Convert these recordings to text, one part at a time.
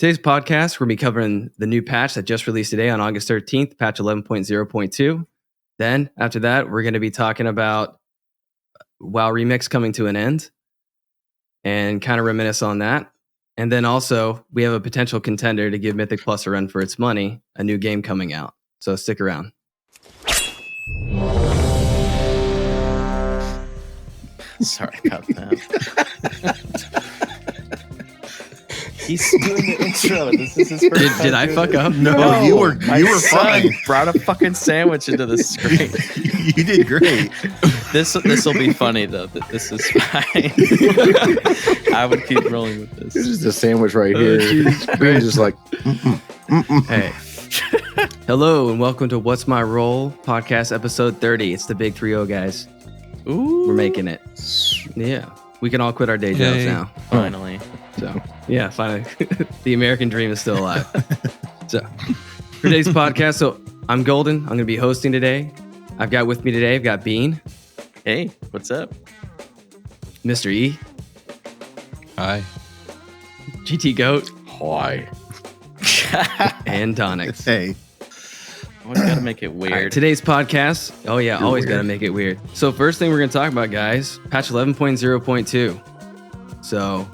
Today's podcast, we're going to be covering the new patch that just released today on August 13th, patch 11.0.2. Then, after that, we're going to be talking about WoW Remix coming to an end and kind of reminisce on that. And then also, we have a potential contender to give Mythic Plus a run for its money, a new game coming out. So stick around. Sorry about that. He's doing the intro. This is his first time. Did I fuck up? No, you were fine. Brought a fucking sandwich into the screen. You did great. This will be funny though. This is fine. I would keep rolling with this. This is the sandwich right here. Being just like, Hey. Hello and welcome to What's My Role podcast episode 30. It's the big 3-0, guys. Ooh, We're making it. Yeah. We can all quit our day jobs now. Finally. So, yeah, finally. The American dream is still alive. So, for today's podcast, so I'm Golden. I'm going to be hosting today. I've got Bean. Hey, what's up? Mr.E. Hi. GT Goat. hi. And Donnix. Hey. Always gotta make it weird. All right, today's podcast. Oh, yeah, You're always weird. got to make it weird. So, first thing we're going to talk about, guys, patch 11.0.2. So,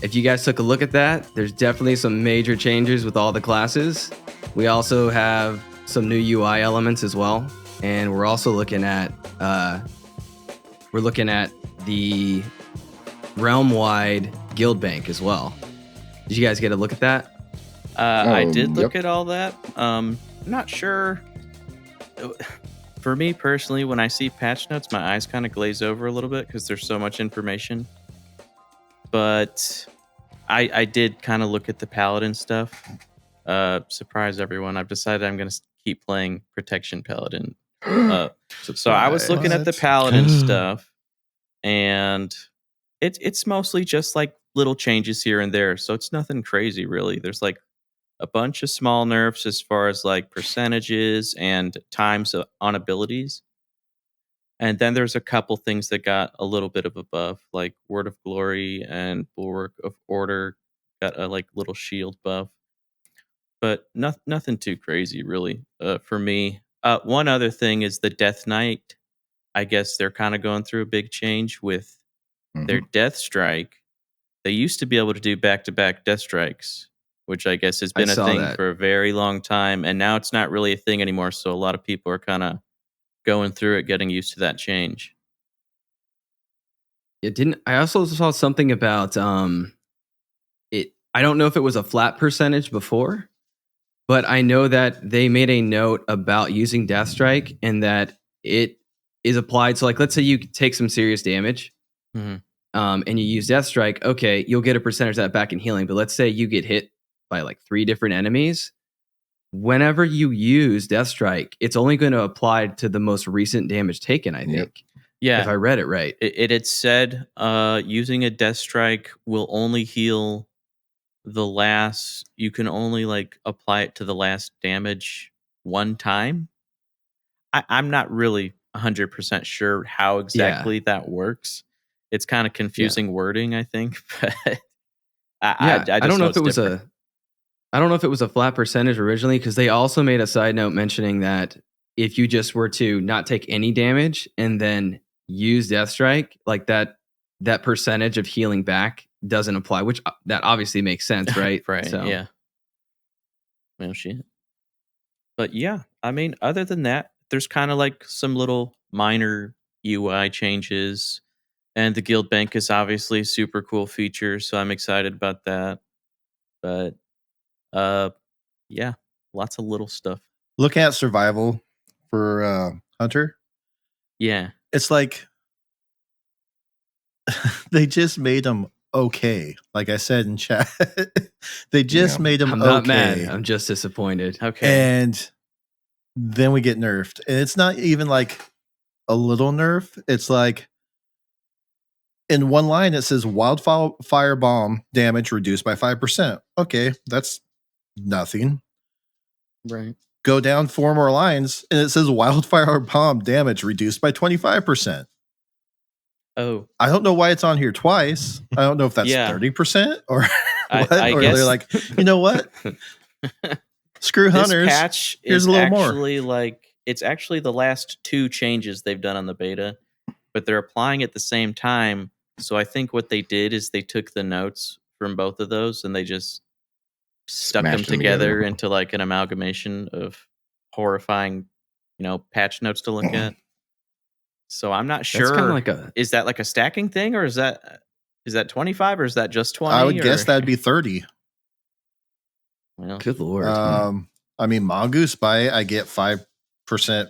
if you guys took a look at that, there's definitely some major changes with all the classes. We also have some new UI elements as well, and we're also looking at the realm-wide guild bank as well. Did you guys get a look at that? I did look Yep. at all that. Not sure. For me personally, when I see patch notes, my eyes kind of glaze over a little bit because there's so much information. But I did kind of look at the paladin stuff. Surprise everyone! I've decided I'm going to keep playing protection paladin. So I was looking at the paladin stuff, and it's mostly just like little changes here and there. So it's nothing crazy really. There's like a bunch of small nerfs as far as like percentages and times on abilities. And then there's a couple things that got a little bit of a buff, like Word of Glory and Bulwark of Order got a like little shield buff. But nothing too crazy really for me. One other thing is the Death Knight. I guess they're kind of going through a big change with their Death Strike. They used to be able to do back-to-back Death Strikes, which I guess has been I a saw thing that. for a very long time. And now it's not really a thing anymore. So a lot of people are kind of going through it, getting used to that change. I also saw something about it. I don't know if it was a flat percentage before, but I know that they made a note about using Death Strike and that it is applied. So, like, let's say you take some serious damage, Mhm. and you use Death Strike. Okay, you'll get a percentage of that back in healing. But let's say you get hit by like 3 different enemies. Whenever you use Death Strike, it's only going to apply to the most recent damage taken, I think. Yeah. If I read it right. It had said using a Death Strike will only heal the last. You can only like apply it to the last damage one time. I'm not really 100% sure how exactly that works. It's kind of confusing wording, I think. But I don't know if it was I don't know if it was a flat percentage originally, because they also made a side note mentioning that if you just were to not take any damage and then use Death Strike, like that percentage of healing back doesn't apply, which that obviously makes sense, right? Right. So, Yeah. Well, shit. But yeah, I mean, other than that, there's kind of like some little minor UI changes, and the guild bank is obviously a super cool feature, so I'm excited about that. But yeah, lots of little stuff. Looking at survival for Hunter, Yeah. it's like they just made them okay. Like I said in chat, they just made them I'm okay. not mad. I'm just disappointed. Okay. And then we get nerfed. And it's not even like a little nerf. It's like in one line it says wildfire bomb damage reduced by 5%. Okay, that's nothing. Right. Go down 4 more lines and it says wildfire bomb damage reduced by 25%. Oh, I don't know why it's on here twice. I don't know if that's Yeah. 30% or I Or guess they're like, you know what? Screw hunters. This patch Here's is a little more. actually it's actually the last 2 changes they've done on the beta, but they're applying at the same time. So I think what they did is they took the notes from both of those and they just stuck them Smashed them together together. into like an amalgamation of horrifying, patch notes to look at. So I'm not That's sure. kind of like a Is that like a stacking thing, or is that 25, or is that just 20? I would guess that'd be 30. Well, good lord. I mean, Mongoose bite, I get 5%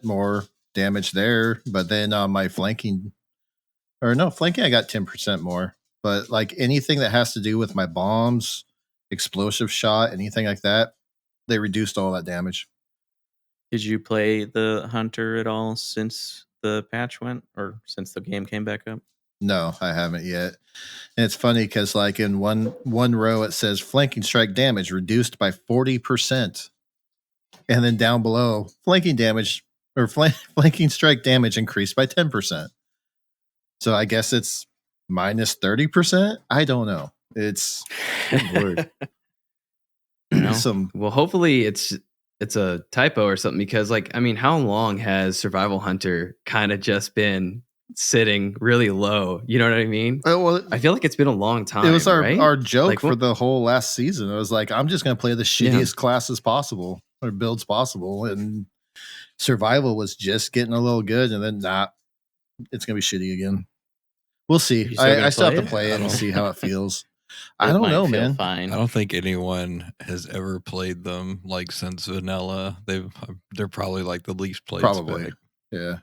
more damage there, but then on my flanking, I got 10% more. But like anything that has to do with my bombs, explosive shot, anything like that, they reduced all that damage. did you play the hunter at all since the patch went, or since the game came back up? No, I haven't yet. And it's funny because like in one row it says flanking strike damage reduced by 40%. And then down below, flanking damage or flanking strike damage increased by 10%. So I guess it's minus 30%. I don't know. It's Good lord. some. Well, hopefully it's a typo or something, because like, I mean, how long has Survival Hunter kind of just been sitting really low? You know what I mean? Well, I feel like it's been a long time. it was right? our joke Like, for what- the whole last season. It was like, I'm just going to play the shittiest classes possible or builds possible. And survival was just getting a little good. And then it's going to be shitty again. We'll see. You still gonna I still have play to it? play it I and don't- see how it feels. I It don't might know, feel man. Fine. I don't think anyone has ever played them like since vanilla. They're probably like the least played. Probably. spec. Yeah.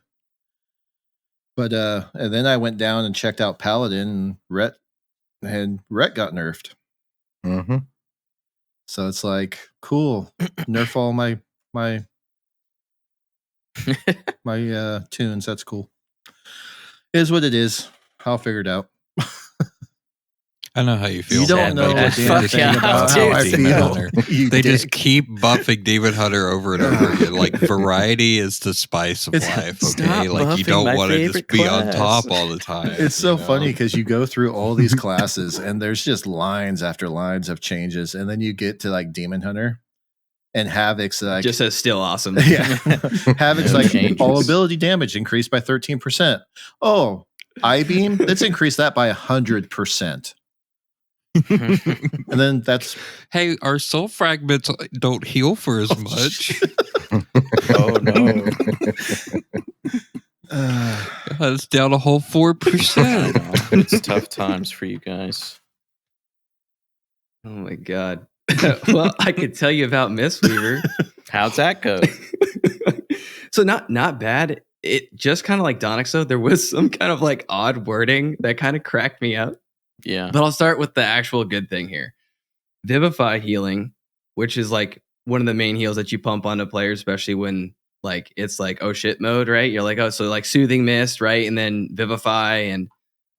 But and then I went down and checked out Paladin, and Rhett got nerfed. Mm-hmm. So it's like, cool. Nerf all my tunes. That's cool. It is what it is. I'll figure it out. I know how you feel. You don't man. know They a just damn fuck thing out, about how I dude. Demon feel. Hunter. You They dick. just keep buffing Demon Hunter over and over again. Like variety is the spice of It's- life. Stop Okay, like you buffing don't my want to just favorite be on class. top all the time. It's so you know? funny because you go through all these classes and there's just lines after lines of changes, and then you get to like Demon Hunter and Havoc's like just says still awesome. yeah, Havoc's No like changes. all ability damage increased by 13%. Oh, I beam, let's increase that by 100%. And then that's Hey, our soul fragments don't heal for as much. Oh no. It's down a whole 4%. I know. It's tough times for you guys. Oh my god. Well, I could tell you about Mistweaver. How'd that go? So not bad. It just kind of like Donnix, though. There was some kind of like odd wording that kind of cracked me up. Yeah. But I'll start with the actual good thing here. Vivify healing, which is like one of the main heals that you pump onto players, especially when like it's like oh shit mode, right? You're like, oh, so like soothing mist, right? And then Vivify, and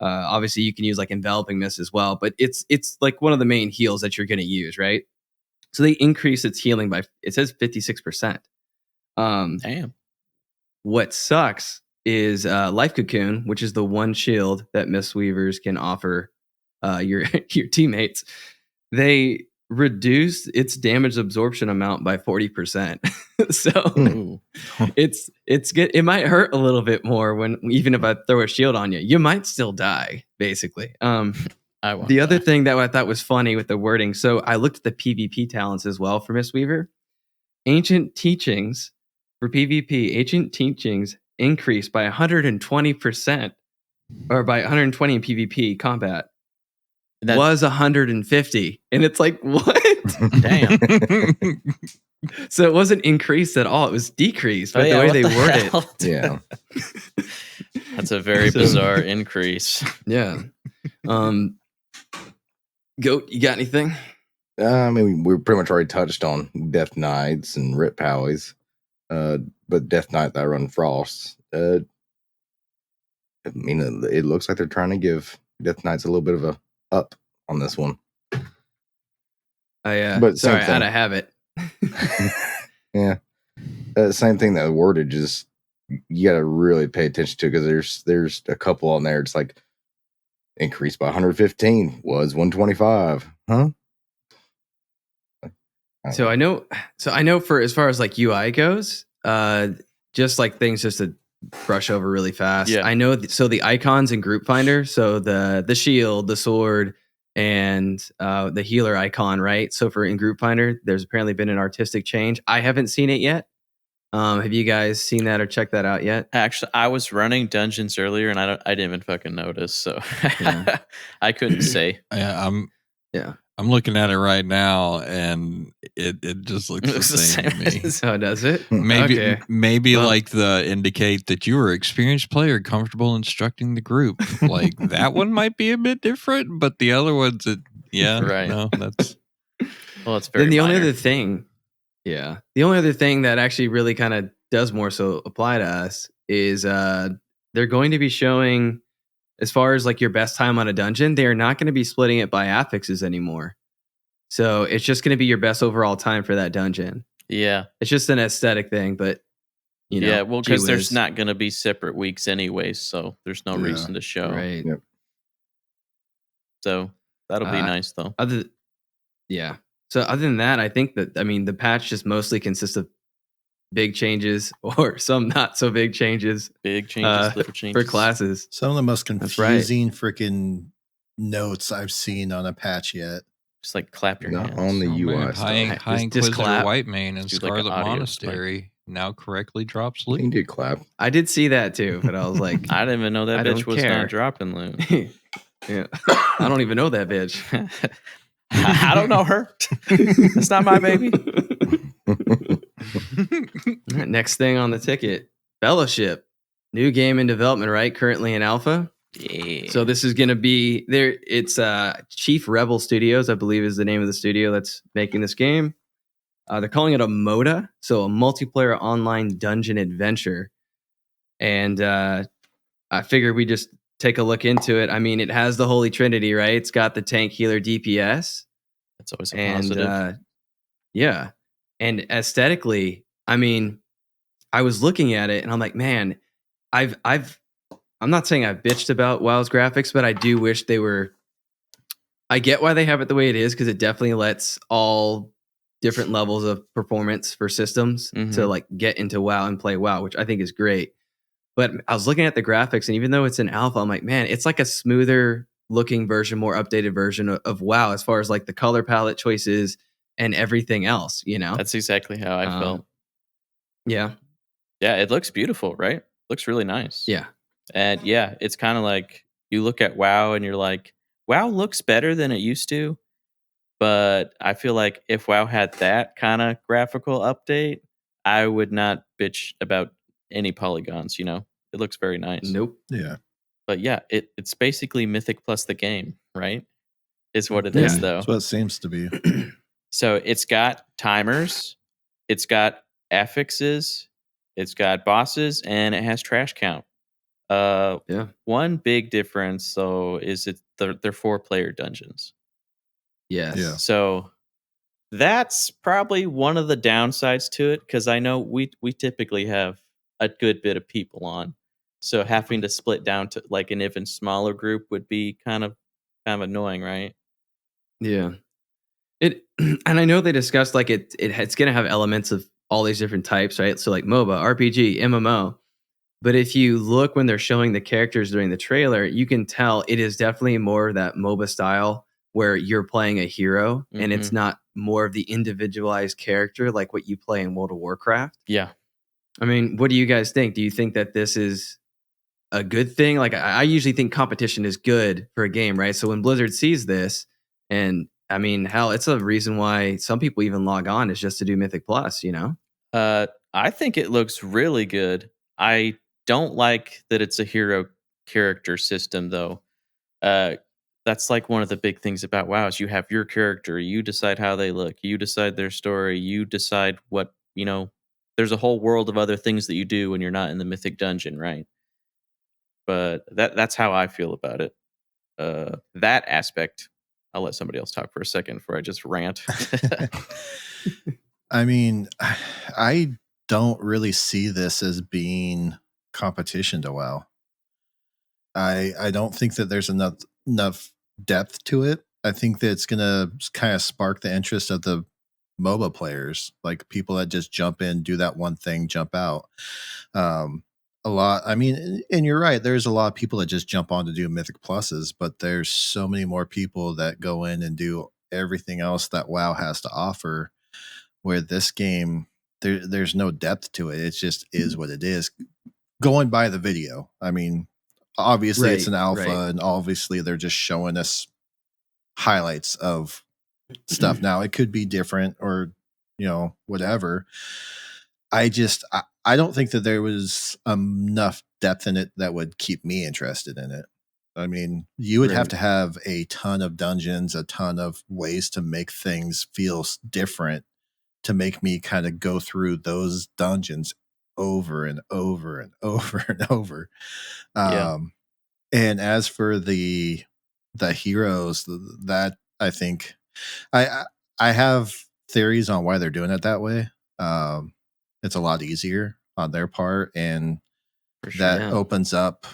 obviously you can use like enveloping mist as well. But it's like one of the main heals that you're going to use, right? So they increase its healing by, it says 56%. Damn. What sucks is Life Cocoon, which is the one shield that Mistweavers can offer your teammates. They reduce its damage absorption amount by 40%. So Ooh. it's good. It might hurt a little bit more when even if I throw a shield on you, you might still die, basically. I won't The other die. thing that I thought was funny with the wording, so I looked at the PvP talents as well for Mistweaver. Ancient Teachings for PvP, Ancient Teachings increased by 120%, or by 120 in PvP combat. That- Was 150, and it's like, what? Damn. So it wasn't increased at all; it was decreased. But Oh, yeah, the way what they the word it, hell? Yeah. That's a very So- bizarre increase. yeah. Goat, you got anything? I mean, we pretty much already touched on Death Knights and Rip Powies. But Death Knight that I run Frost. I mean, it looks like they're trying to give Death Knights a little bit of a up on this one. But Sorry, same out thing. of habit. Yeah. Same thing. That wordage is, you got to really pay attention to, because there's a couple on there. It's like increased by 115 was 125. Huh? So I know for as far as like UI goes, just like things just to brush over really fast. Yeah. I know. So the icons in Group Finder, so the shield, the sword, and the healer icon, right? So for in Group Finder, there's apparently been an artistic change. I haven't seen it yet. Have you guys seen that or checked that out yet? Actually, I was running dungeons earlier, and I didn't even fucking notice. So Yeah. I couldn't say. Yeah, Yeah. I'm looking at it right now, and it just looks the same to me. So does it? Maybe Okay. maybe Well- like the indicate that you are an experienced player, comfortable instructing the group. Like that one might be a bit different, but the other ones, Right. no, that's Well, it's very. Then the minor. only other thing, the only other thing that actually really kind of does more so apply to us is they're going to be showing, as far as like your best time on a dungeon, they are not going to be splitting it by affixes anymore. So it's just going to be your best overall time for that dungeon. Yeah. It's just an aesthetic thing, but you know, Yeah. Well, gee because there's whiz. not going to be separate weeks anyways, so there's no Yeah. reason to show. Right. Yep. So that'll be nice, though. So other than that, I think that the patch just mostly consists of big changes or some not so big changes Big changes, little changes for classes. Some of the most That's right. confusing freaking notes I've seen on a patch yet. Just like clap your Not hands. on the oh, UI man, stuff. High Just Inquisitor clap. Whitemane and Just do like an Scarlet audio Monastery now correctly drops You can loot. do clap. I did see that too, but I was like, I didn't even know that I bitch don't was care. not dropping loot. yeah, I don't even know that bitch. I don't know her. That's not my baby. All right, next thing on the ticket, Fellowship, new game in development, right? Currently in alpha. Yeah. So this is going to be there. It's Chief Rebel Studios, I believe, is the name of the studio that's making this game. They're calling it a MODA, so a multiplayer online dungeon adventure. And I figured we just take a look into it. I mean, it has the Holy Trinity, right? It's got the tank, healer, DPS. That's always a And positive. yeah, and aesthetically, I mean, I was looking at it and I'm like, man, I'm not saying I've bitched about WoW's graphics, but I do wish they were. I get why they have it the way it is, because it definitely lets all different levels of performance for systems to Mhm. like get into WoW and play WoW, which I think is great. But I was looking at the graphics, and even though it's in alpha, I'm like, man, it's like a smoother looking version, more updated version of WoW as far as like the color palette choices and everything else, you know? That's exactly how I felt. Yeah. Yeah, it looks beautiful, right? Looks really nice. Yeah. And yeah, it's kind of like you look at WoW and you're like, WoW looks better than it used to. But I feel like if WoW had that kind of graphical update, I would not bitch about any polygons, you know? It looks very nice. Nope. Yeah. But yeah, it's basically Mythic plus the game, right? Is what it Yeah. is, though. That's what it seems to be. So it's got timers, it's got affixes, it's got bosses, and it has trash count. Yeah. One big difference, though, is they're 4-player dungeons. Yes. Yeah. So that's probably one of the downsides to it, because I know we typically have a good bit of people on. So having to split down to like an even smaller group would be kind of annoying, right? Yeah. It and I know they discussed like it's going to have elements of all these different types, right? So like MOBA, RPG, MMO. But if you look when they're showing the characters during the trailer, you can tell it is definitely more that MOBA style where you're playing a hero and it's not more of the individualized character like what you play in World of Warcraft. Yeah. I mean, what do you guys think? Do you think that this is a good thing? Like I usually think competition is good for a game, right? So when Blizzard sees this, and I mean, hell, it's a reason why some people even log on is just to do Mythic Plus, you know? I think it looks really good. I don't like that it's a hero character system, though. That's like one of the big things about WoW is you have your character, you decide how they look, you decide their story, you decide what, you know, there's a whole world of other things that you do when you're not in the Mythic dungeon, right? But that's how I feel about it. That aspect, I'll let somebody else talk for a second before I just rant. I mean, I don't really see this as being competition to WoW. I don't think that there's enough depth to it. I think that it's going to kind of spark the interest of the MOBA players, like people that just jump in, do that one thing, jump out. A lot. I mean, and you're right. There's a lot of people that just jump on to do Mythic Pluses, but there's so many more people that go in and do everything else that WoW has to offer. Where this game, there's no depth to it. It just is what it is. Going by the video. I mean, obviously it's an alpha, and obviously they're just showing us highlights of stuff. Now it could be different, or whatever. I don't think that there was enough depth in it that would keep me interested in it. I mean, you would have to have a ton of dungeons, a ton of ways to make things feel different to make me kind of go through those dungeons over and over and over and over. And as for the heroes, that I think I have theories on why they're doing it that way. It's a lot easier on their part, and opens up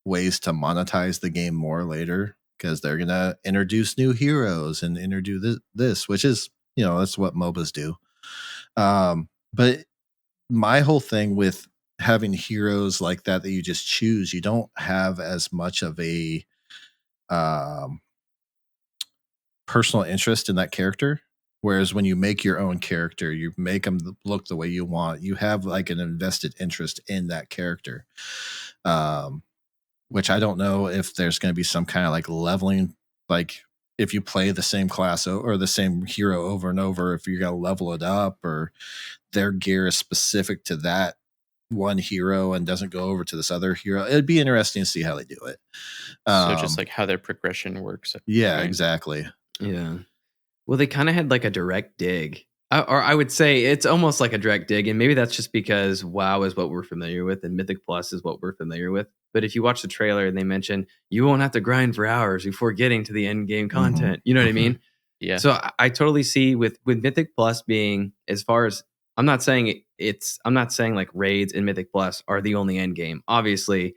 ways to monetize the game more later, because they're gonna introduce new heroes and introduce this, which is that's what MOBAs do. But my whole thing with having heroes like that you just choose, you don't have as much of a personal interest in that character. Whereas when you make your own character, you make them look the way you want. You have like an invested interest in that character, which I don't know if there's going to be some kind of like leveling, like if you play the same class or the same hero over and over, if you're going to level it up, or their gear is specific to that one hero and doesn't go over to this other hero. It'd be interesting to see how they do it. So just like how their progression works. Yeah, right? Exactly. Yeah. Well, they kind of had like a direct dig, or I would say it's almost like a direct dig. And maybe that's just because WoW is what we're familiar with and Mythic Plus is what we're familiar with. But if you watch the trailer and they mention you won't have to grind for hours before getting to the end game content, you know what I mean? Yeah. So I totally see with Mythic Plus being, as far as, I'm not saying like raids and Mythic Plus are the only end game. Obviously,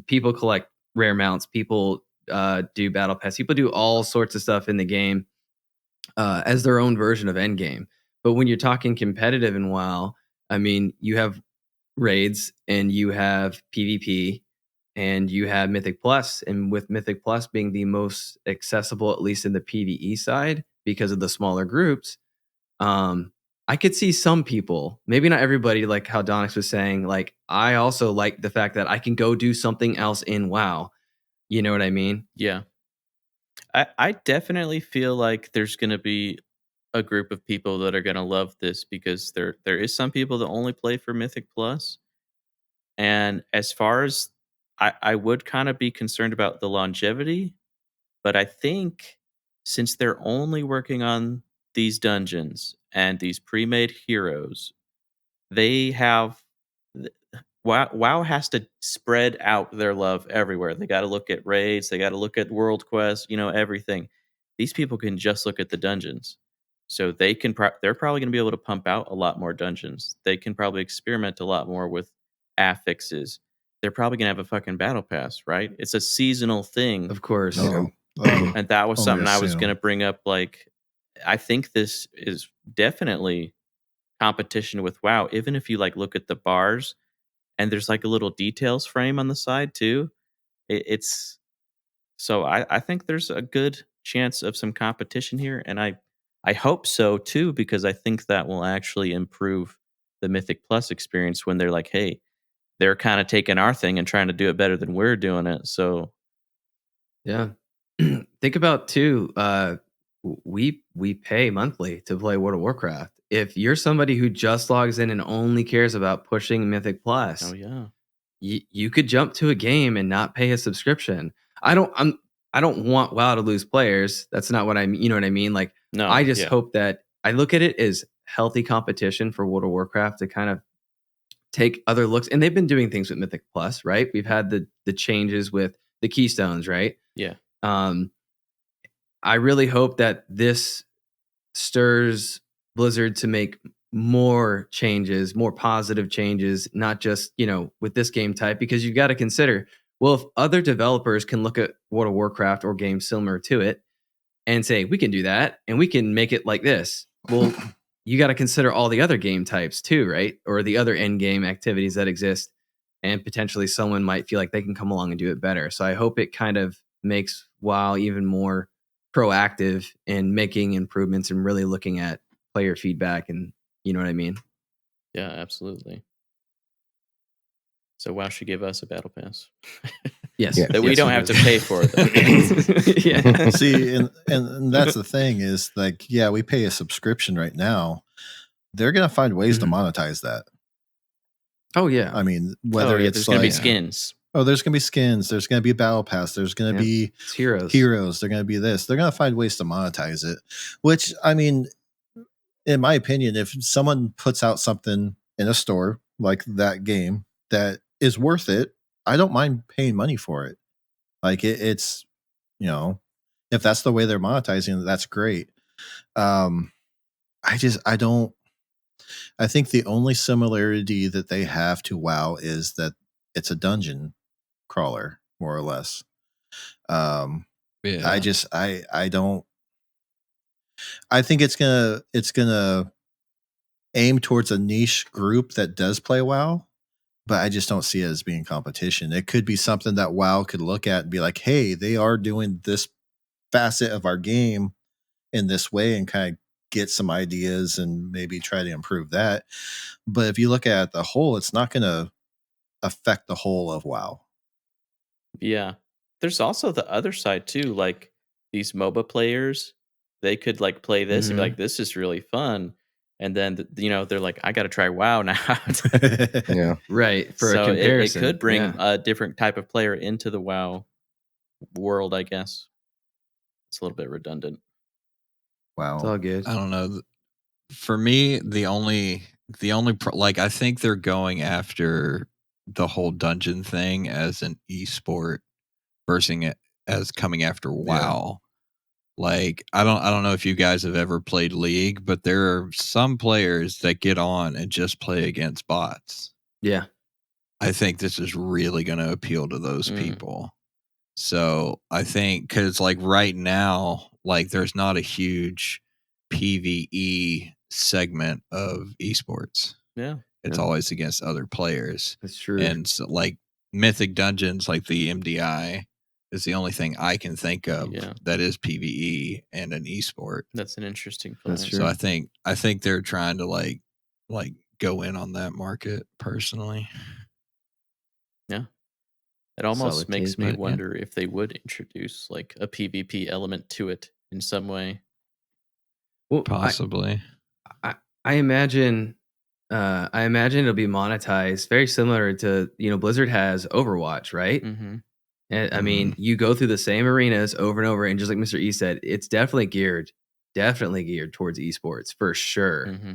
people collect rare mounts, people do battle pass, people do all sorts of stuff in the game as their own version of endgame. But when you're talking competitive in WoW, I mean, you have raids and you have PvP and you have Mythic Plus, and with Mythic Plus being the most accessible, at least in the PvE side, because of the smaller groups, I could see some people, maybe not everybody, like how Donnix was saying, like, I also like the fact that I can go do something else in WoW. You know what I mean? Yeah. I definitely feel like there's going to be a group of people that are going to love this, because there is some people that only play for Mythic Plus. And as far as I would kind of be concerned about the longevity, but I think since they're only working on these dungeons and these pre-made heroes, they have WoW has to spread out their love everywhere. They got to look at raids, they got to look at world quests, everything. These people can just look at the dungeons. So they can they're probably going to be able to pump out a lot more dungeons. They can probably experiment a lot more with affixes. They're probably going to have a fucking battle pass, right? It's a seasonal thing. Of course. And that was something I was going to bring up. Like, I think this is definitely competition with WoW. Even if you like look at the bars, and there's like a little details frame on the side too. It's so I think there's a good chance of some competition here, and I hope so too, because I think that will actually improve the Mythic Plus experience when they're like, hey, they're kind of taking our thing and trying to do it better than we're doing it. So yeah. Think about too, we pay monthly to play World of Warcraft. If you're somebody who just logs in and only cares about pushing Mythic Plus, oh yeah, you could jump to a game and not pay a subscription. I don't want WoW to lose players. That's not what I mean. You know what I mean? Like, no, I just hope that I look at it as healthy competition for World of Warcraft to kind of take other looks. And they've been doing things with Mythic Plus, right? We've had the changes with the keystones, right? Yeah. I really hope that this stirs Blizzard to make more changes, more positive changes, not just, with this game type, because you've got to consider, well, if other developers can look at World of Warcraft or games similar to it and say, we can do that and we can make it like this. Well, you got to consider all the other game types too, right? Or the other end game activities that exist, and potentially someone might feel like they can come along and do it better. So I hope it kind of makes WoW even more proactive in making improvements and really looking at player feedback, and you know what I mean? Yeah, absolutely. So WoW should give us a battle pass. Yes. Yeah. That we Yes, don't we have do. to pay for it, though. Yeah. See, and that's the thing is like, yeah, we pay a subscription right now. They're gonna find ways to monetize that. Oh yeah. I mean, whether there's it's going to be like, skins. oh, there's gonna be skins, there's gonna be a battle pass, there's gonna Yep. be It's heroes. heroes, they're gonna be this. They're gonna find ways to monetize it. Which, I mean, in my opinion, if someone puts out something in a store like that game that is worth it, I don't mind paying money for it. Like it's, you know, if that's the way they're monetizing it, that's great. I think the only similarity that they have to WoW is that it's a dungeon crawler, more or less. Yeah. I think it's gonna aim towards a niche group that does play WoW, but I just don't see it as being competition. It could be something that WoW could look at and be like, hey, they are doing this facet of our game in this way, and kind of get some ideas and maybe try to improve that. But if you look at the whole, it's not going to affect the whole of WoW. Yeah. There's also the other side too, like these MOBA players, they could like play this and be Mhm. like, this is really fun. And then, they're like, I got to try WoW now. Yeah. Right. For So a it comparison. could bring Yeah. a different type of player into the WoW world, I guess. It's a little bit redundant. It's all Wow. good. I don't know. For me, the only like I think they're going after the whole dungeon thing as an esport versus it as coming after WoW. Like I don't know if you guys have ever played League, but there are some players that get on and just play against bots. Yeah. I think this is really going to appeal to those people. So I think because like right now, like there's not a huge PvE segment of esports. Yeah. It's Yeah. always against other players. That's true. And so like Mythic Dungeons, like the MDI, is the only thing I can think of that is PvE and an esport. That's an interesting point. That's true. So I think they're trying to like go in on that market personally. Yeah. It almost Solid makes take, me but, yeah. wonder if they would introduce like a PvP element to it in some way. Well, Possibly. I imagine it'll be monetized very similar to, Blizzard has Overwatch, right? Mm-hmm. And I mean, you go through the same arenas over and over, and just like Mr.E said, it's definitely geared towards esports for sure. Mm-hmm.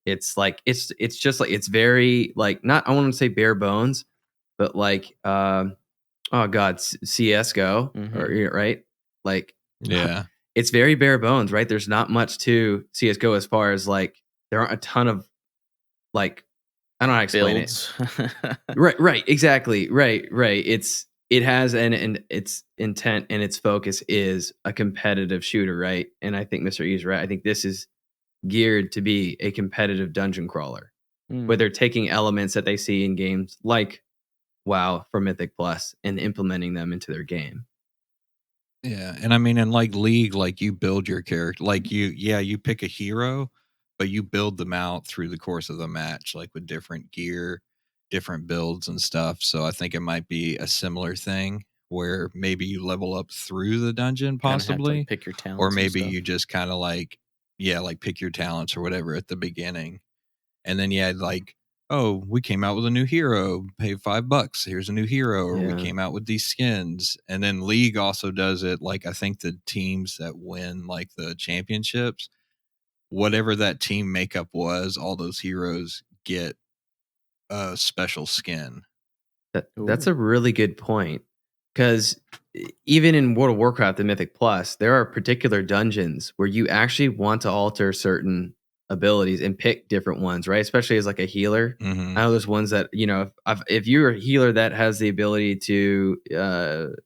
It's like it's just like it's very like not I want to say bare bones, but like oh god, CS:GO or right? Like Yeah. it's very bare bones, right? There's not much to CS:GO as far as like there aren't a ton of like I don't know how to explain Builds. it. Right, exactly. Right. It has and its intent and its focus is a competitive shooter, right? And I think Mr.E is right. I think this is geared to be a competitive dungeon crawler, where they're taking elements that they see in games like WoW from Mythic Plus and implementing them into their game. Yeah, and I mean, in like League, like you build your character, like you pick a hero, but you build them out through the course of the match, like with different gear, different builds and stuff. So I think it might be a similar thing where maybe you level up through the dungeon, Kinda have to, possibly, like, pick your talents or and maybe stuff. you just kind of like pick your talents or whatever at the beginning, and then like, oh, we came out with a new hero, pay $5, here's a new hero, or we Yeah. came out with these skins. And then League also does it, like I think the teams that win like the championships, whatever that team makeup was, all those heroes get a special skin. That's a really good point, because even in World of Warcraft and Mythic Plus, there are particular dungeons where you actually want to alter certain abilities and pick different ones, right? Especially as like a healer. Mm-hmm. I know there's ones that, if you're a healer that has the ability to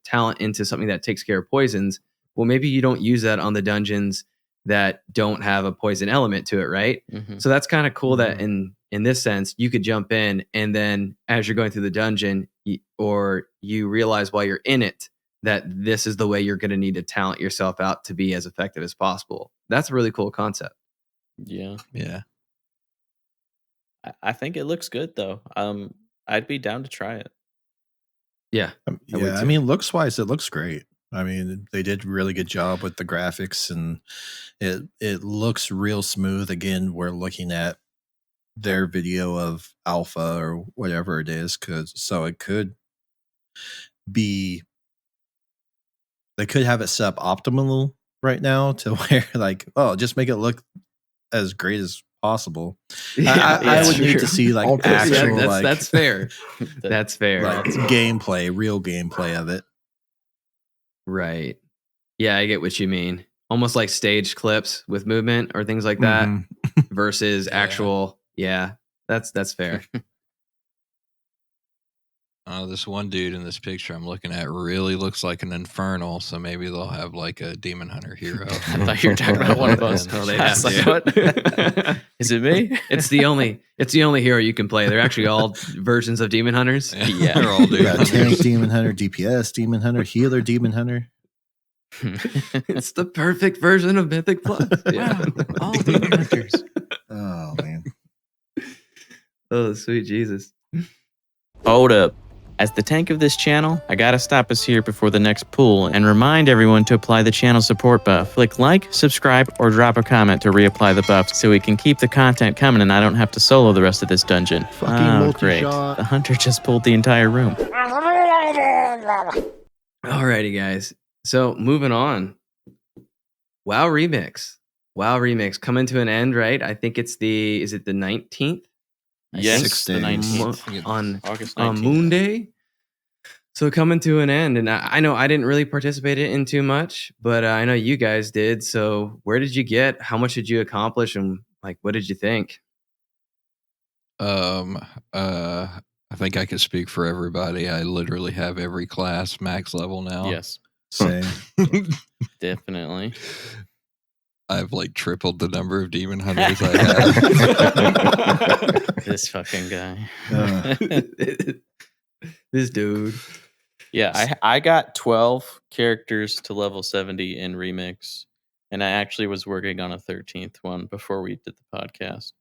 talent into something that takes care of poisons, well, maybe you don't use that on the dungeons that don't have a poison element to it, right? Mhm. So that's kind of cool that Mhm. in this sense, you could jump in and then as you're going through the dungeon or you realize while you're in it that this is the way you're going to need to talent yourself out to be as effective as possible. That's a really cool concept. Yeah. Yeah. I think it looks good though. I'd be down to try it. Yeah. I would Yeah, I too. mean, looks wise, it looks great. I mean, they did a really good job with the graphics, and it looks real smooth. Again, we're looking at their video of alpha or whatever it is, so it could be they could have it set up optimal right now to where like, oh, just make it look as great as possible. I would need to see like I'll test it. actual that's fair. That's fair. like gameplay, real gameplay of it. Right. Yeah, I get what you mean. Almost like stage clips with movement or things like that Mhm. versus Yeah. actual. Yeah, that's fair. This one dude in this picture I'm looking at really looks like an infernal, so maybe they'll have like a demon hunter hero. I thought you were talking about one of us. Oh, they I have was to. like, what? Is it me? It's the only hero you can play. They're actually all versions of demon hunters. Yeah. They're all You demon got hunters. tank demon hunter, DPS demon hunter, healer demon hunter. It's the perfect version of Mythic Plus. Yeah. All demon hunters. Oh man. Oh, sweet Jesus. Hold up. As the tank of this channel, I gotta stop us here before the next pool and remind everyone to apply the channel support buff. Click like, subscribe, or drop a comment to reapply the buff so we can keep the content coming and I don't have to solo the rest of this dungeon. Fucking Great. multi-shot. The hunter just pulled the entire room. Alrighty, guys. So moving on. WoW Remix. WoW Remix coming to an end, right? I think it's is it the 19th? Yes, Six the days. 19th. On August 19th. Moon Day. So coming to an end, and I know I didn't really participate in too much, but I know you guys did. So where did you get? How much did you accomplish, and like what did you think? I think I can speak for everybody. I literally have every class max level now. Yes, Same. definitely. I've like tripled the number of demon hunters I have. This fucking guy. This dude. Yeah, I got 12 characters to level 70 in Remix, and I actually was working on a 13th one before we did the podcast.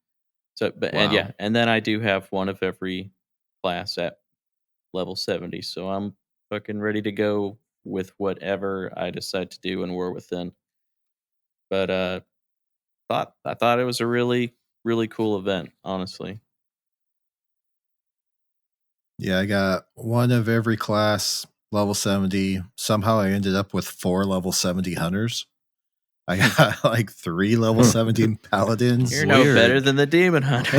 So, Wow. and then I do have one of every class at level 70. So I'm fucking ready to go with whatever I decide to do in War Within. But I thought it was a really, really cool event, honestly. Yeah, I got one of every class, level 70. Somehow I ended up with 4 level 70 hunters. I got like 3 level 70 paladins. You're no better than the demon hunter.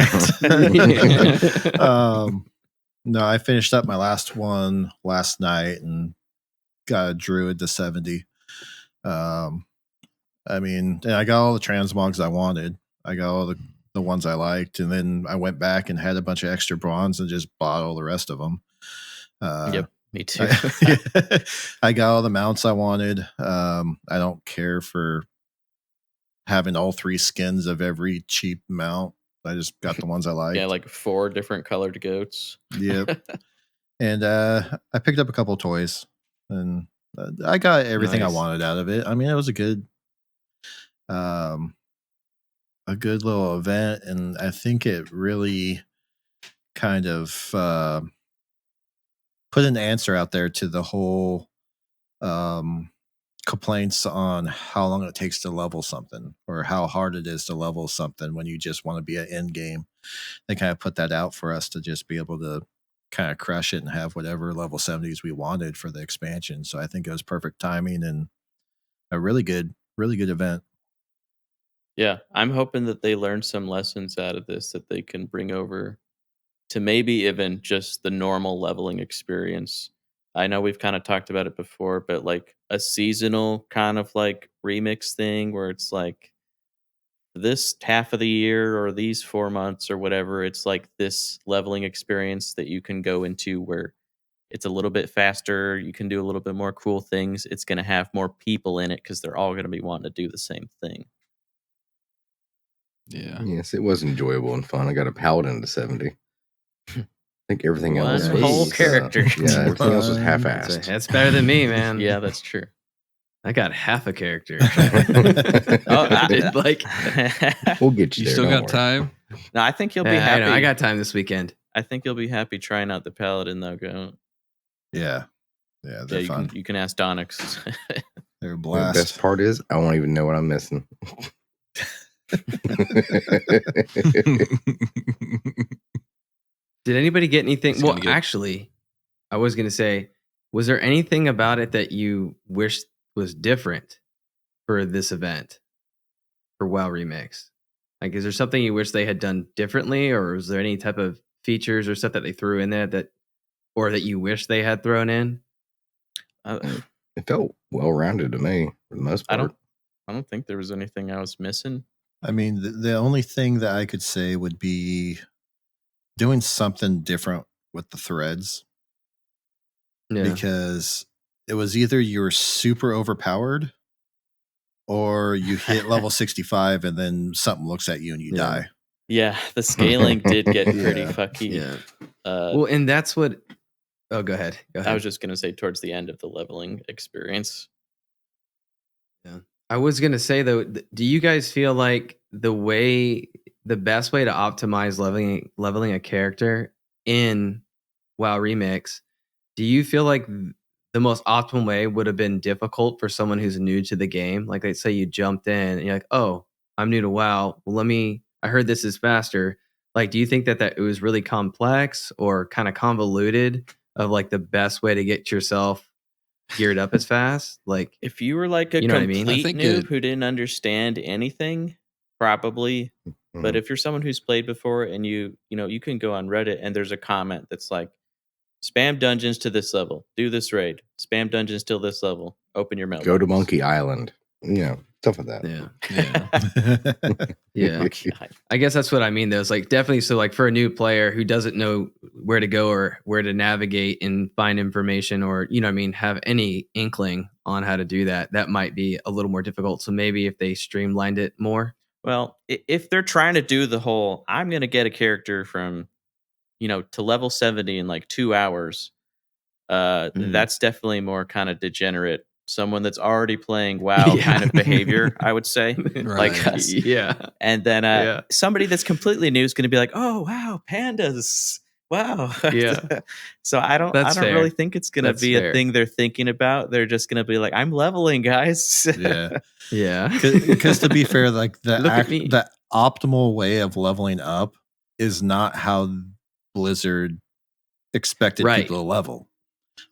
No, I finished up my last one last night and got a druid to 70. I mean, and I got all the transmogs I wanted. I got all the ones I liked, and then I went back and had a bunch of extra bronze and just bought all the rest of them. Yep, me too. I got all the mounts I wanted. I don't care for having all 3 skins of every cheap mount. I just got the ones I liked. Yeah, like 4 different colored goats. Yep. And I picked up a couple toys, and I got everything Nice. I wanted out of it. I mean, it was a good little event, and I think it really kind of put an answer out there to the whole complaints on how long it takes to level something or how hard it is to level something when you just want to be an end game. They kind of put that out for us to just be able to kind of crush it and have whatever level 70s we wanted for the expansion. So I think it was perfect timing and a really good event. Yeah, I'm hoping that they learn some lessons out of this that they can bring over to maybe even just the normal leveling experience. I know we've kind of talked about it before, but like a seasonal kind of like remix thing where it's like this half of the year or these 4 months or whatever, it's like this leveling experience that you can go into where it's a little bit faster. You can do a little bit more cool things. It's going to have more people in it because they're all going to be wanting to do the same thing. Yeah. Yes, it was enjoyable and fun. I got a paladin to 70. I think everything One else whole was character. yeah, everything else was Fun. half-assed. That's better than me, man. Yeah, that's true. I got half a character. Oh, like, We'll get you You there. still don't got worry. time? no, I think you'll be I happy. know. I got time this weekend. I think you'll be happy trying out the paladin though. Go. Yeah, Yeah, they're fun. you can ask Donnix. They're a The blast. best part is I won't even know what I'm missing. Did anybody get anything? It's Well, gonna get- actually, I was going to say, was there anything about it that you wish was different for this event for WoW Remix? Like, is there something you wish they had done differently, or is there any type of features or stuff that they threw in there or that you wish they had thrown in? It felt well-rounded to me for the most part. I don't think there was anything I was missing. I mean, the only thing that I could say would be doing something different with the threads, Yeah. because it was either you were super overpowered or you hit level 65 and then something looks at you and you Yeah. die. Yeah, the scaling did get pretty Yeah. fucky. Yeah. Uh, Well, and that's what. Oh, go ahead. Go ahead. I was just gonna say towards the end of the leveling experience. I was gonna say though, do you guys feel like the best way to optimize leveling a character in WoW Remix? Do you feel like the most optimal way would have been difficult for someone who's new to the game? Like, let's say you jumped in and you're like, "Oh, I'm new to WoW. Well, I heard this is faster." Like, do you think that it was really complex or kind of convoluted of like the best way to get yourself geared up as fast? Like, If you were like a You know what I mean? complete I think noob who didn't understand anything, probably. But Mhm. if you're someone who's played before and you can go on Reddit and there's a comment that's like, spam dungeons to this level, do this raid, spam dungeons till this level, open your mailbox. Go to Monkey Island. Stuff like that. yeah. Yeah. I guess that's what I mean though. It's like definitely so like for a new player who doesn't know where to go or where to navigate and find information or, you know what I mean, have any inkling on how to do that, that might be a little more difficult. So maybe if they streamlined it more. Well, if they're trying to do the whole, I'm going to get a character from, to level 70 in like 2 hours, that's definitely more kind of degenerate. Someone that's already playing WoW kind of behavior, I would say. Right. Like us. Yeah. And then somebody that's completely new is going to be like, "Oh wow, pandas, wow." Yeah. So I don't fair. really think it's going to That's be fair. a thing they're thinking about. They're just going to be like, "I'm leveling, guys." Yeah. Yeah. Because to be fair, like Look at me. the optimal way of leveling up is not how Blizzard expected Right. people to level.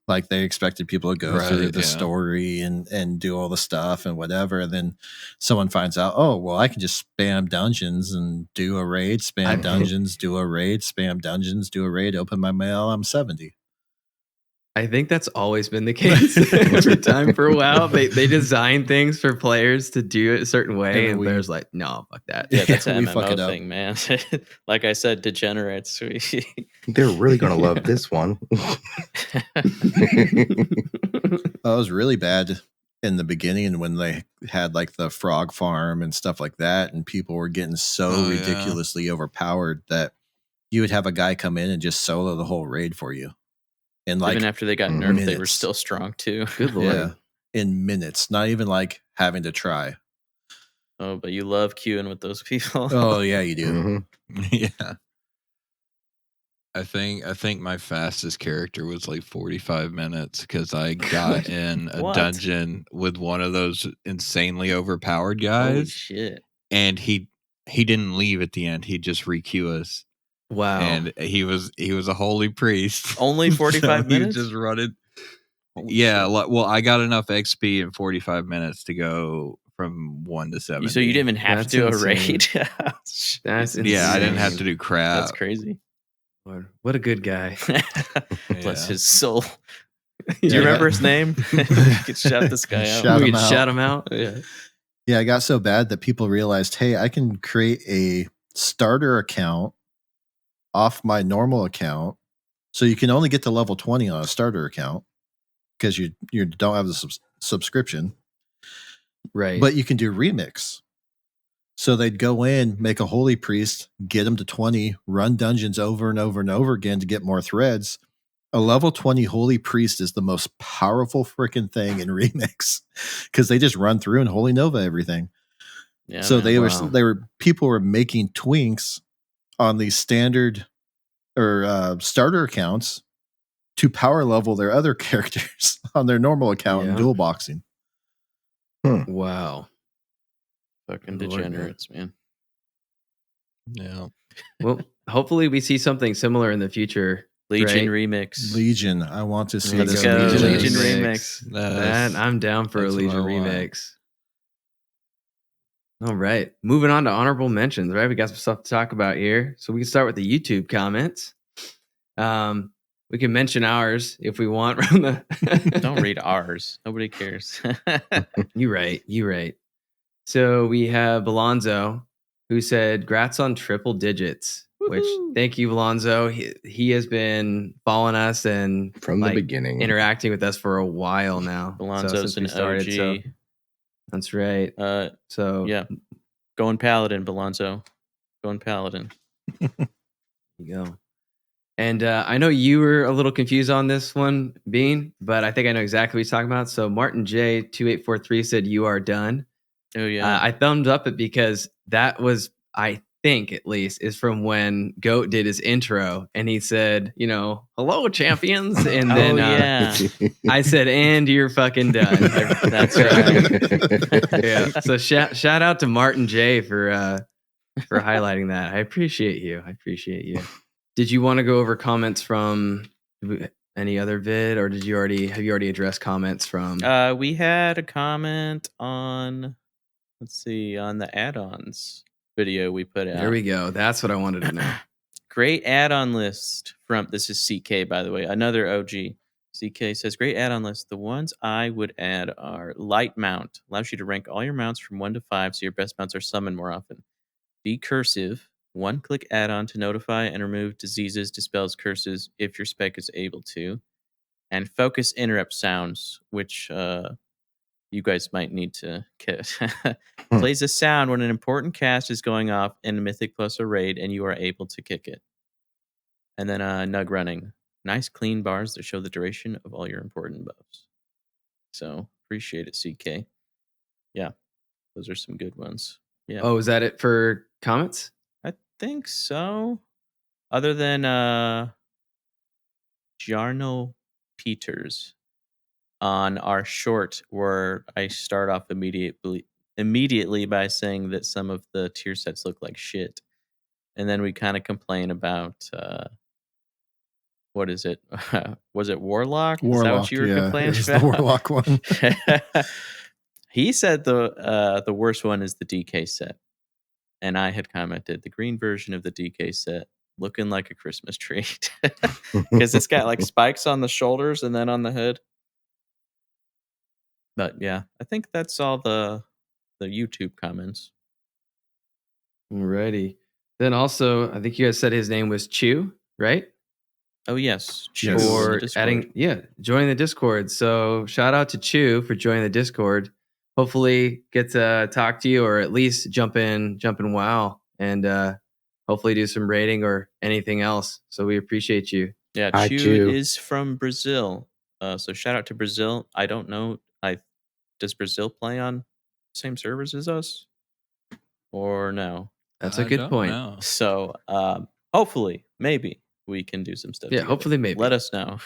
Like they expected people to go through Right, the yeah. story and do all the stuff and whatever. And then someone finds out, oh, well, I can just spam dungeons and do a raid, spam dungeons, do a raid, spam dungeons, do a raid, open my mail, I'm 70. I think that's always been the case every time for a while. They design things for players to do it a certain way, and players like, no, fuck that. Yeah, that's an We fuck MMO it up. thing, man. Like I said, degenerates. They're really going to love this one. Oh, it was really bad in the beginning when they had like the frog farm and stuff like that, and people were getting so Oh, yeah. ridiculously overpowered that you would have a guy come in and just solo the whole raid for you. And like Even after they got nerfed, they were minutes. still strong too. Good lord. yeah, in minutes, not even like having to try. Oh, but you love queuing with those people. Oh yeah, you do. Mhm. Yeah. I think my fastest character was like 45 minutes because I got in a What? dungeon with one of those insanely overpowered Holy guys, shit. and he didn't leave at the end. He just re-queue us, Wow. and he was a holy priest. Only 45 So he minutes? was just running. Holy Yeah, shit. well, I got enough XP in 45 minutes to go from 1 to 7. So you didn't even have That's to do a insane. raid. That's Yeah, I didn't have insane. to do crap. That's crazy. Lord, what a good guy. Bless Yeah. his soul. Do Yeah. you remember his name? You could shout this guy out. Shout we him could out. shout him out. Yeah. Yeah, it got so bad that people realized, hey, I can create a starter account off my normal account. So you can only get to level 20 on a starter account because you don't have the subscription. Right. But you can do remix. So they'd go in, make a holy priest, get him to 20, run dungeons over and over and over again to get more threads. A level 20 holy priest is the most powerful freaking thing in Remix because they just run through and holy nova everything. Yeah, So man. people were making twinks on these standard or starter accounts to power level their other characters on their normal account in dual boxing. Wow. Fucking Lord, degenerates, man. Yeah. Well, hopefully we see something similar in the future. Legion right? remix. Legion. I want to see Let's this go, Legion. Legion remix. That I'm down for a That's what Legion I want. remix. All right. Moving on to honorable mentions, right? We got some stuff to talk about here. So we can start with the YouTube comments. We can mention ours if we want from the Don't read ours. Nobody cares. You're right. So we have Alonzo who said, "Grats on triple digits." Which Woohoo. thank you, Alonzo. He has been following us and From the beginning. interacting with us for a while now. Alonzo's an OG. That's right. So yeah, going Paladin, Alonzo. Going Paladin. There you go. And I know you were a little confused on this one, Bean, but I think I know exactly what he's talking about. So Martin J2843 said, "You are done." Oh yeah. I thumbed up it because that was, I think at least, is from when Goat did his intro and he said, "Hello, champions," and then I said, "And you're fucking done." That's right. Yeah. So shout out to Martin J for highlighting that. I appreciate you. Did you want to go over comments from any other vid, or have you already addressed comments from? We had a comment on, on the add-ons video we put out. There we go. That's what I wanted to know. Great add-on list from, this is CK, by the way, another OG. CK says, great add-on list. The ones I would add are Light Mount. Allows you to rank all your mounts from 1 to 5 so your best mounts are summoned more often. Decursive. One-click add-on to notify and remove diseases, dispels curses if your spec is able to. And Focus Interrupt Sounds, which you guys might need to get. Plays a sound when an important cast is going off in Mythic plus a raid and you are able to kick it. And then Nug Running. Nice clean bars that show the duration of all your important buffs. So appreciate it, CK. Yeah, those are some good ones. Yeah. Oh, is that it for comments? I think so. Other than Jarno Peters on our short, where I start off immediately by saying that some of the tier sets look like shit, and then we kind of complain about what is it? Was it Warlock? Is that what you were complaining about? The Warlock one. He said the worst one is the DK set. And I had commented, the green version of the DK set looking like a Christmas tree. Because it's got like spikes on the shoulders and then on the head. But yeah, I think that's all the YouTube comments. Alrighty. Then also, I think you guys said his name was Chew, right? Oh yes, Chew. For joining the Discord. So shout out to Chew for joining the Discord. Hopefully get to talk to you, or at least jump in WoW, and hopefully do some raiding or anything else. So we appreciate you. Yeah, Chew is from Brazil. So shout out to Brazil. I don't know. Does Brazil play on the same servers as us? Or no? That's a good point. Know. So hopefully, maybe we can do some stuff. Yeah, together. Hopefully, maybe. Let us know.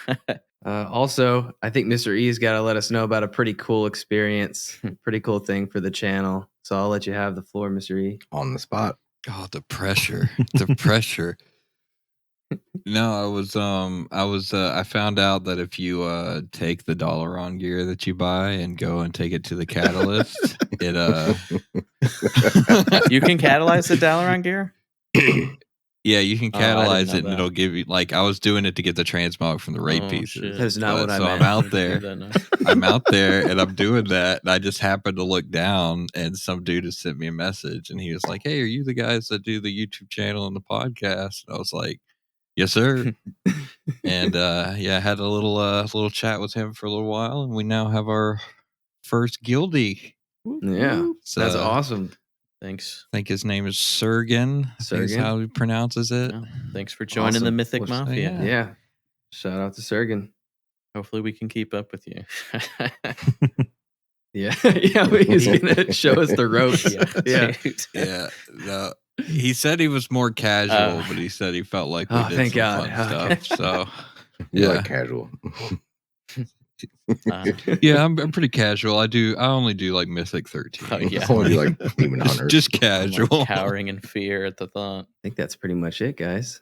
Also, I think Mr.E's got to let us know about a pretty cool experience, pretty cool thing for the channel. So I'll let you have the floor, Mr.E. On the spot. God, the pressure. The pressure. No, I found out that if you take the Dolaron gear that you buy and go and take it to the catalyst, it you can catalyze the Dolaron gear? Yeah, you can catalyze it and it'll give you, like, I was doing it to get the transmog from the raid pieces. Shit. That's not what I meant. I'm out there. I'm out there and I'm doing that. And I just happened to look down and some dude has sent me a message and he was like, "Hey, are you the guys that do the YouTube channel and the podcast?" And I was like, "Yes, sir." And I had a little chat with him for a little while and we now have our first guildie. Yeah, So, that's awesome. Thanks. I think his name is Sergen. I think is Sergen. how he pronounces it. Well, thanks for joining the Awesome. Mythic We'll say, Mafia. Yeah. Shout out to Sergen. Hopefully we can keep up with you. Yeah. Yeah. He's going to show us the ropes. Yeah. Dude. Yeah. No, he said he was more casual, but he said he felt like we Oh, did thank some God. fun Okay. stuff. So You yeah. like casual. Yeah, I'm pretty casual. I only do like Mythic 13. Oh, yeah. I want to be like demon hunter. Just I'm, casual. like, cowering in fear at the thought. I think that's pretty much it, guys.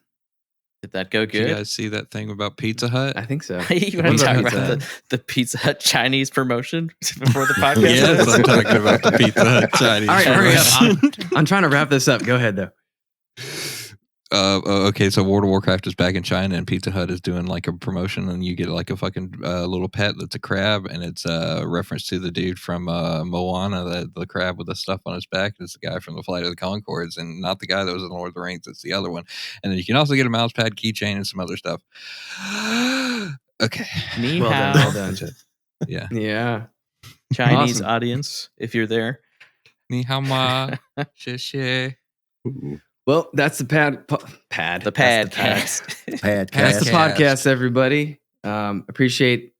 Did that go Did you good? guys see that thing about Pizza Hut? I think so. You What want to about talk Pizza about Hut? the Pizza Hut Chinese promotion before the podcast? Yes, I'm talking about the Pizza Hut Chinese. All right, hurry up. promotion. I'm trying to wrap this up. Go ahead, though. Okay, so World of Warcraft is back in China, and Pizza Hut is doing like a promotion, and you get like a fucking little pet that's a crab, and it's a reference to the dude from Moana, the crab with the stuff on his back. It's the guy from the Flight of the Conchords, and not the guy that was in Lord of the Rings. It's the other one. And then you can also get a mouse pad, keychain, and some other stuff. Okay, Ni Well hao. done. Well done. yeah. Yeah. Chinese Awesome. audience, if you're there. Ni hao ma, xie xie. Ooh. Well, that's the pad. The That's podcast. Pad That's the Podcast. podcast, everybody. Appreciate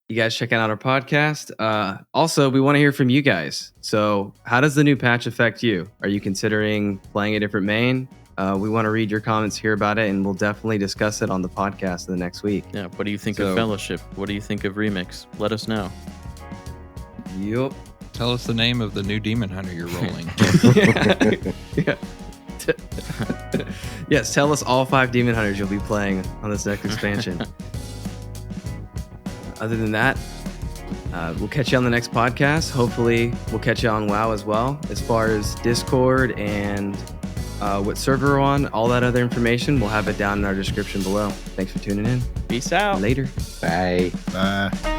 you guys checking out our podcast. Also, we want to hear from you guys. So, how does the new patch affect you? Are you considering playing a different main? We want to read your comments, hear about it, and we'll definitely discuss it on the podcast the next week. Yeah. What do you think So- of Fellowship? What do you think of Remix? Let us know. Yup. Tell us the name of the new demon hunter you're rolling. Yeah. Yes, tell us all 5 demon hunters you'll be playing on this next expansion. Other than that, we'll catch you on the next podcast. Hopefully, we'll catch you on WoW as well. As far as Discord and what server we're on, all that other information, we'll have it down in our description below. Thanks for tuning in. Peace out. Later. Bye. Bye.